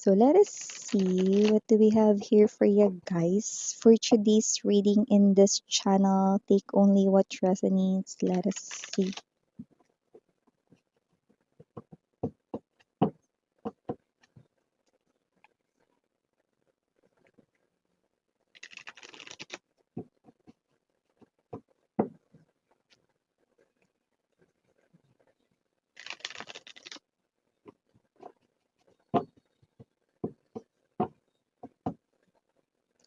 So let us see what do we have here for you guys for today's reading in this channel. Take only what resonates. Let us see.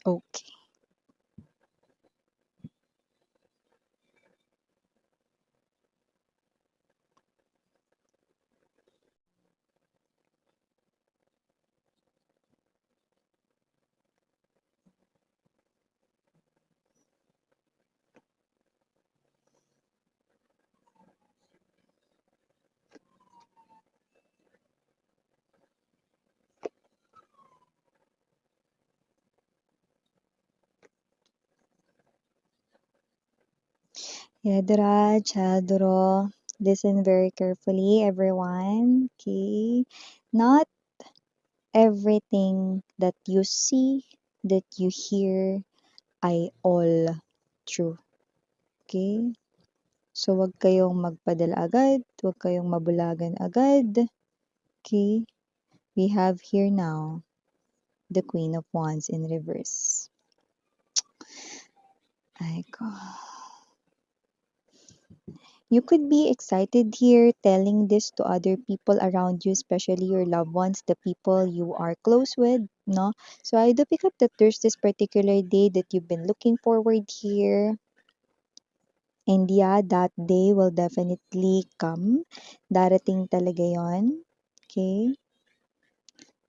Okay. Yadra, Chadro, listen very carefully, everyone. Okay. Not everything that you see, that you hear, ay all true. Okay? So, wag kayong magpadala agad, wag kayong mabulagan agad. Okay? We have here now the Queen of Wands in reverse. Ay ko. You could be excited here telling this to other people around you, especially your loved ones, the people you are close with, no? So I do pick up that there's this particular day that you've been looking forward here. And yeah, that day will definitely come. Darating talaga yon. Okay?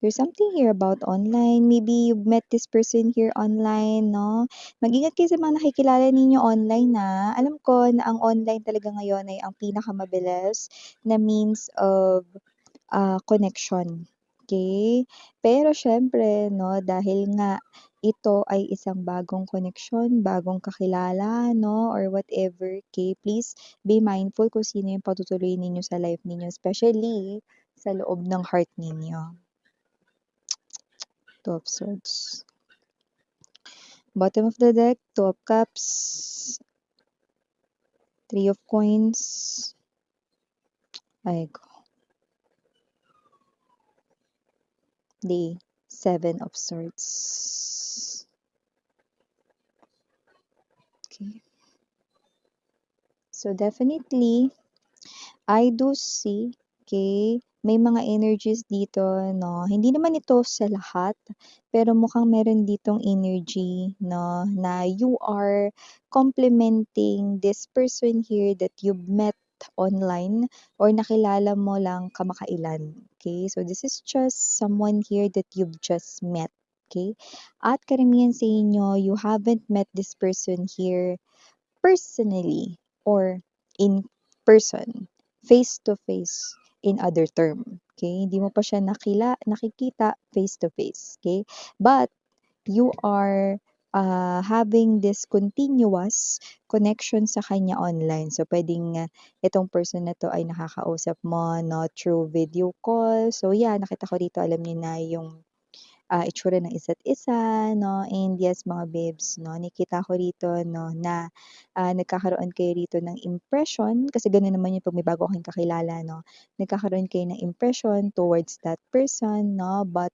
There's something here about online. Maybe you've met this person here online, no? Mag-ingat kayo sa mga nakikilala ninyo online, na. Alam ko na ang online talaga ngayon ay ang pinakamabilis na means of connection. Okay? Pero syempre, no, dahil nga ito ay isang bagong connection, bagong kakilala, no, or whatever, okay, please be mindful kung sino yung patutuloy ninyo sa life ninyo, especially sa loob ng heart ninyo. Two of Swords. Bottom of the deck, Two of Cups, Three of Coins. Ay ko. The Seven of Swords. Okay. So definitely, I do see, okay, may mga energies dito, no? Hindi naman ito sa lahat, pero mukhang meron ditong energy, no, na you are complimenting this person here that you've met online or nakilala mo lang kamakailan. Okay? So this is just someone here that you've just met. Okay? At karamihan sa inyo, you haven't met this person here personally or in person, face to face in other term. Okay? Hindi mo pa siya nakikita face to face. Okay? But you are having this continuous connection sa kanya online. So, pwedeng itong person na to ay nakakausap mo, no, through video call. So, yeah, nakita ko dito, alam niyo na yung itsura ng isa't isa, no? And yes, mga babes, no? Nakita ko rito, no, na nagkakaroon kayo rito ng impression, kasi gano'n naman yung pag may bago kayong kakilala, no? Nagkakaroon kayo ng impression towards that person, no? But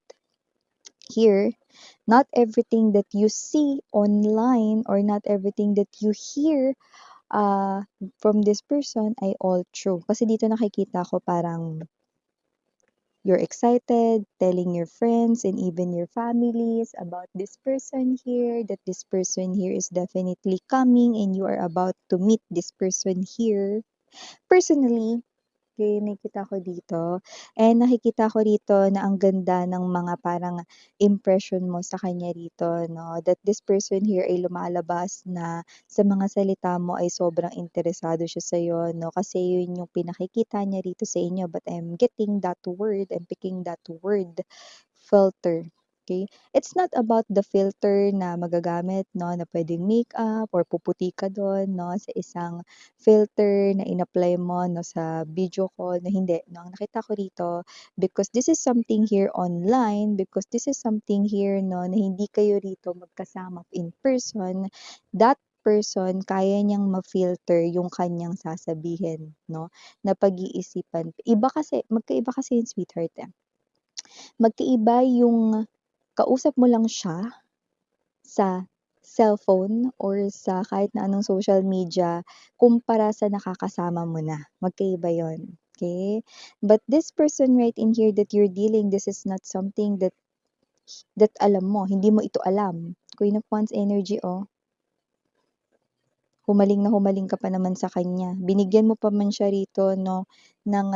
here, not everything that you see online or not everything that you hear from this person ay all true. Kasi dito nakikita ko parang you're excited, telling your friends and even your families about this person here, that this person here is definitely coming and you are about to meet this person here. Personally, okay, nakikita ko dito. And nakikita ko rito na ang ganda ng mga parang impression mo sa kanya rito, no? That this person here ay lumalabas na sa mga salita mo ay sobrang interesado siya sa'yo, no? Kasi yun yung pinakikita niya rito sa inyo. But I'm getting that word, I'm picking that word, filter. Okay? It's not about the filter na magagamit, no, na pwedeng makeup or puputi ka doon, no, sa isang filter na in-apply mo, no, sa video call, na hindi, no. Ang nakita ko rito, because this is something here online, because this is something here, no, na hindi kayo rito magkasama in person, that person, kaya niyang ma-filter yung kanyang sasabihin, no, na pag-iisipan. Magkaiba kasi yung sweetheart, eh. Magkaiba yung kausap mo lang siya sa cellphone or sa kahit na anong social media kumpara sa nakakasama mo na. Magkaiba yon. Okay? But this person right in here that you're dealing, this is not something that alam mo. Hindi mo ito alam. Queen of Wands energy, oh. Humaling na humaling ka pa naman sa kanya. Binigyan mo pa man siya rito, no, ng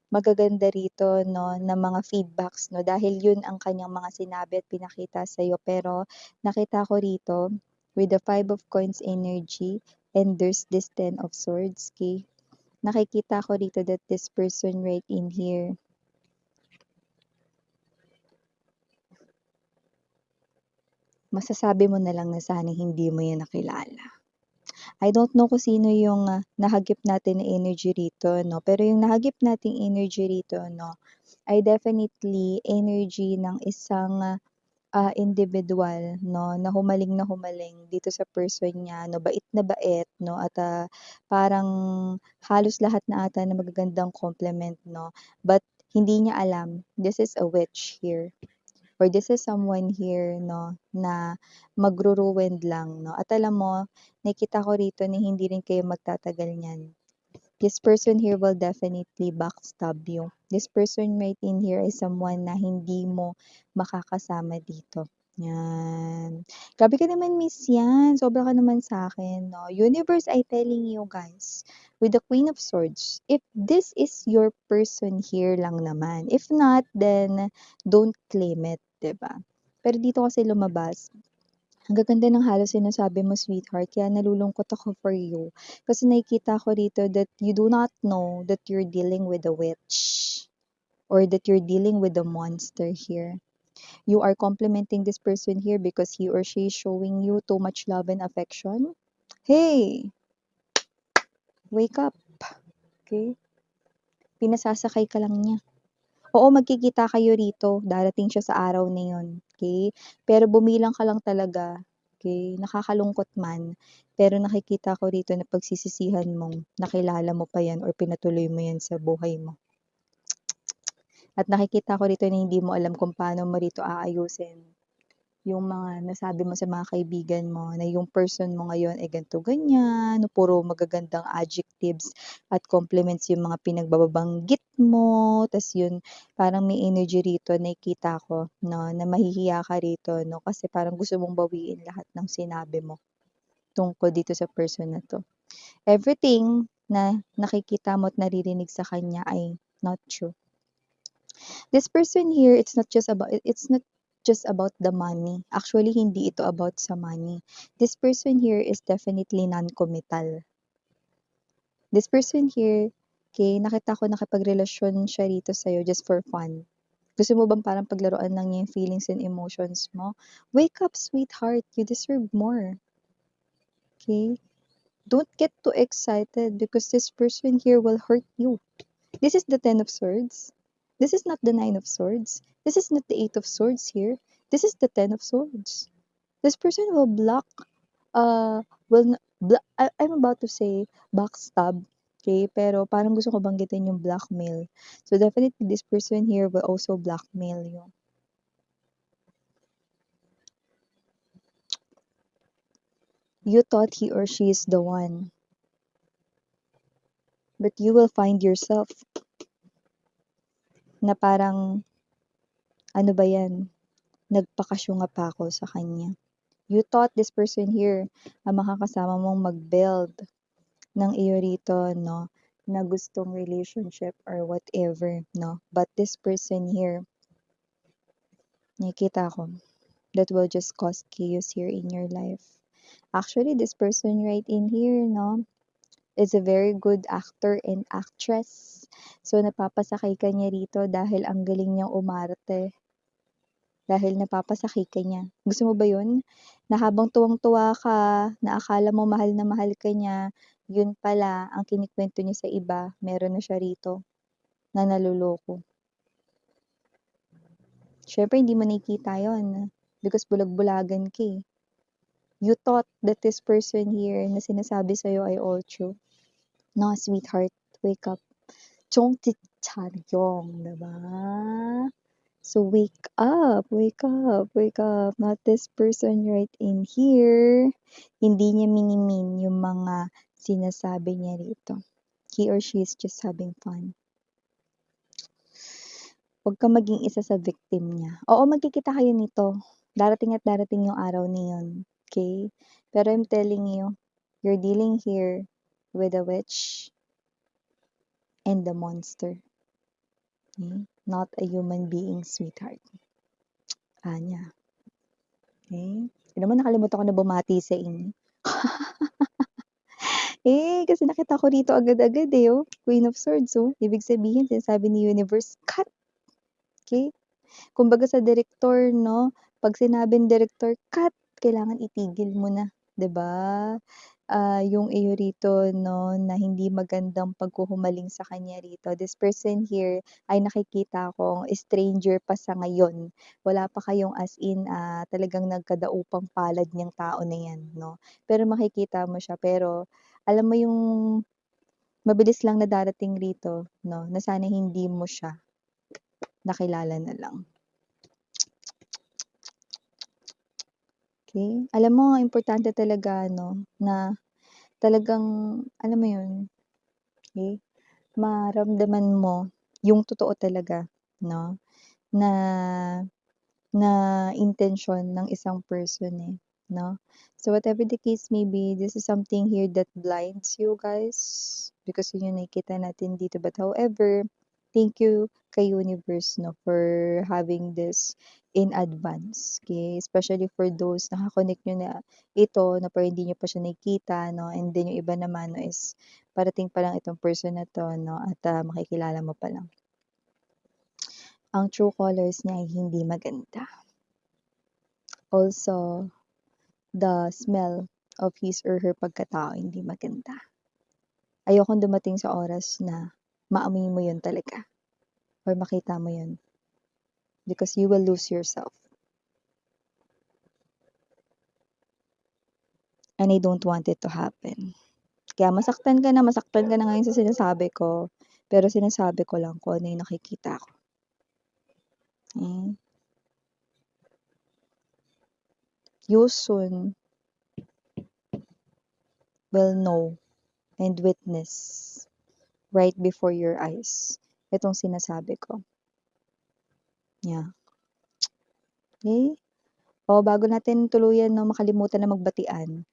magaganda rito, no, ng mga feedbacks, no, dahil yun ang kanyang mga sinabi at pinakita sa'yo. Pero nakita ko rito, with the 5 of Coins energy, and there's this 10 of Swords, okay? Nakikita ko rito that this person right in here, masasabi mo na lang na sana hindi mo yan nakilala. I don't know kung sino yung nahagip natin na energy rito, no? Pero yung nahagip nating energy rito, no, ay definitely energy ng isang individual, no, na humaling dito sa person niya, no, bait na bait, no, at parang halos lahat na ata na magagandang compliment, no, but hindi niya alam, this is a witch here or this is someone here, no, na magruruwind lang, no? At alam mo, nakita ko rito na hindi rin kayo magtatagal niyan. This person here will definitely backstab you. This person right in here is someone na hindi mo makakasama dito. Yan. Grabe ka naman, Miss Yan. Sobra ka naman sa akin, no? Universe, I telling you guys, with the Queen of Swords, if this is your person here lang naman. If not, then don't claim it, 'di ba? Pero dito kasi lumabas, ang gaganda ng halos sinasabi mo, sweetheart, kaya nalulungkot ako for you. Kasi nakikita ko dito that you do not know that you're dealing with a witch or that you're dealing with a monster here. You are complimenting this person here because he or she is showing you too much love and affection. Hey, wake up, okay? Pinasasakay ka lang niya. Oo, magkikita kayo rito, darating siya sa araw na yun, okay? Pero bumilang ka lang talaga, okay? Nakakalungkot man, pero nakikita ko rito na pagsisisihan mong nakilala mo pa yan or pinatuloy mo yan sa buhay mo. At nakikita ko rito na hindi mo alam kung paano mo rito aayusin yung mga nasabi mo sa mga kaibigan mo na yung person mo ngayon ay ganito ganyan, puro magagandang adjectives at compliments yung mga pinagbabanggit mo, tas yun, parang may energy rito, nakikita ko, no, na mahihiya ka rito, no, kasi parang gusto mong bawiin lahat ng sinabi mo tungkol dito sa person na to. Everything na nakikita mo at naririnig sa kanya ay not true. This person here, it's not just about the money. Actually, hindi ito about sa money. This person here is definitely non-committal. This person here, okay, nakita ko nakipagrelasyon siya rito sa'yo just for fun. Gusto mo bang parang paglaruan lang niya yung feelings and emotions mo? Wake up, sweetheart. You deserve more. Okay? Don't get too excited because this person here will hurt you. This is the 10 of Swords. This is not the 9 of Swords. This is not the 8 of Swords here. This is the 10 of Swords. This person will block, I'm about to say backstab, okay? Pero parang gusto ko banggitin yung blackmail. So definitely this person here will also blackmail you. You thought he or she is the one. But you will find yourself na parang, ano ba yan? Nagpakasyunga pa ako sa kanya. You thought this person here ang makakasama mong mag-build ng iyo rito, no, na gustong relationship or whatever, no. But this person here, nakikita ko, that will just cause chaos here in your life. Actually, this person right in here, no, is a very good actor and actress. So, napapasakay ka niya rito dahil ang galing niyang umarte. dahil napapasakit ka niya. Gusto mo ba yun? Na habang tuwang-tuwa ka, na akala mo mahal na mahal ka niya, yun pala ang kinikwento niya sa iba, meron na siya rito na naloloko. Syempre hindi mo nakikita yun because bulag-bulagan ka eh. You thought that this person here na sinasabi sa'yo ay all true. No, sweetheart, wake up. Chong Charyong, diba? So wake up, wake up, wake up. Not this person right in here. Hindi niya minimin yung mga sinasabi niya rito. He or she is just having fun. Huwag kang maging isa sa victim niya. Oo, magkikita kayo nito. Darating at darating yung araw na yun. Okay? Pero I'm telling you, you're dealing here with a witch and the monster. Okay? Not a human being, sweetheart. Anya. Okay? Alam mo, nakalimutan ko na bumati sa inyo. Kasi nakita ko rito agad-agad eh, oh. Queen of Swords, oh. Ibig sabihin, sinasabi ni Universe, cut! Okay? Kumbaga sa direktor, no? Pag sinabing direktor, cut! Kailangan itigil mo na. 'Di ba? Yung iyo rito, no, na hindi magandang paghuhumaling sa kanya rito. This person here ay nakikita kong stranger pa sa ngayon. Wala pa kayong as in, talagang nagkadaupang palad niyang tao na yan, no? Pero makikita mo siya. Pero, alam mo yung mabilis lang na darating rito, no, na sana hindi mo siya nakilala na lang. Okay? Alam mo, importante talaga, no, na talagang, alam mo yun, okay? Maramdaman mo yung totoo talaga, no, na na intensyon ng isang person eh, no? So whatever the case may be, this is something here that blinds you guys because yun yung nakikita natin dito. But however, thank you kay Universe, no, for having this in advance, okay? Especially for those nakakonect nyo na ito, na parang hindi nyo pa siya nakikita, no? And then yung iba naman, no, is parating pa lang itong person na to, no? At makikilala mo pa lang. Ang true colors niya ay hindi maganda. Also, the smell of his or her pagkatao hindi maganda. Ayokong dumating sa oras na maamoy mo yun talaga or makita mo yun because you will lose yourself. And I don't want it to happen. Kaya masaktan ka na ngayon sa sinasabi ko, pero sinasabi ko lang kung ano yung nakikita ko. Okay? You soon will know and witness right before your eyes itong sinasabi ko. Yeah. Okay? O bago natin tuluyan 'no, makalimutan na magbatian.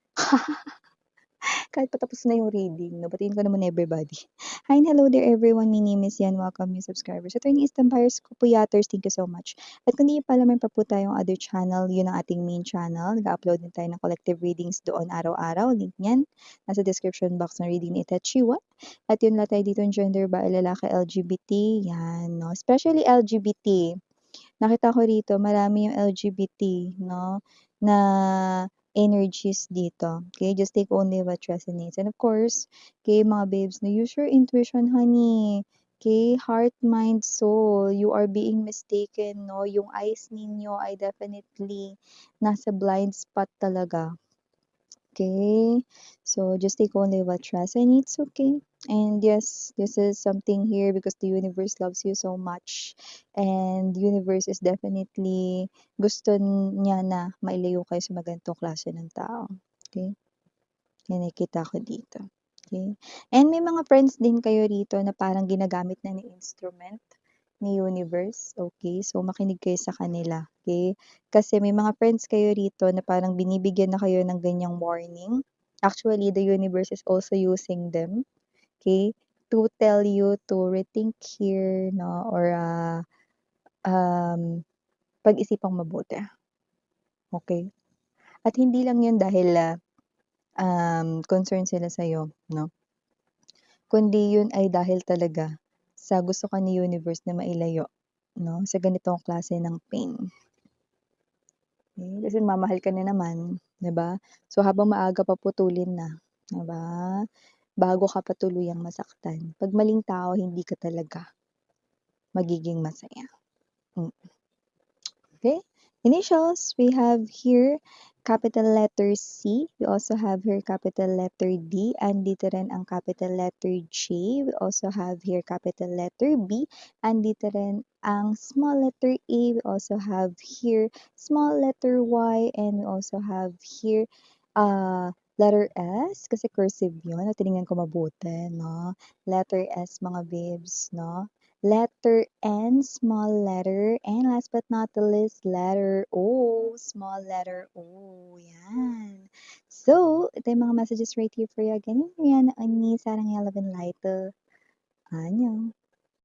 Kahit patapos na yung reading 'no, batiin ko na muna everybody. Hi and hello there everyone, my name is Yan, welcome new subscribers. Attorney Estampires Kupuyaters, thank you so much. At kung di niyo pa alam, meron pa po tayong other channel, yun ang ating main channel. Nag-upload din tayo ng collective readings doon araw-araw, link niyan nasa description box ng reading ni Itachiwa. At yun lang tayo dito ng gender ba, lalaki, LGBT, yan 'no, especially LGBT. Nakita ko rito marami yung LGBT 'no, na energies dito. Okay, just take only what resonates. And of course, okay, mga babes, no, use your intuition, honey. Okay, heart, mind, soul. You are being mistaken, no? Yung eyes ninyo ay definitely nasa blind spot talaga. Okay, so just take only what resonates, okay? And yes, this is something here because the universe loves you so much. And the universe is definitely gusto niya na mailayo kayo sa magantong klase ng tao. Okay? Yan nakikita ko dito. Okay? And may mga friends din kayo rito na parang ginagamit na ni instrument ni universe. Okay? So makinig kayo sa kanila. Okay? Kasi may mga friends kayo rito na parang binibigyan na kayo ng ganyang warning. Actually, the universe is also using them. Okay? To tell you to rethink here, no? Or pag-isipang mabuti. Okay? At hindi lang yun dahil concern sila sa'yo, no? Kundi yun ay dahil talaga sa gusto ka ni universe na mailayo, no? Sa ganitong klase ng pain. Kasi mamahal ka na naman, 'di ba? So, habang maaga pa putulin na, 'di ba? Bago ka pa tuluyang masaktan. 'Pag maling tao hindi ka talaga magiging masaya. Hmm. Okay? Initials, we have here capital letter C. We also have here capital letter D. And dito rin ang capital letter J. We also have here capital letter B. And dito rin ang small letter A. We also have here small letter Y. And we also have here letter S. Kasi cursive yun. Tinignan ko mabuti, no? Letter S, mga babes, no? Letter N, small letter. And last but not the least, letter O, small letter O. Yan. So, ito yung mga messages right here for you again. Yan, ni Sarang Yellow Light. Anyo.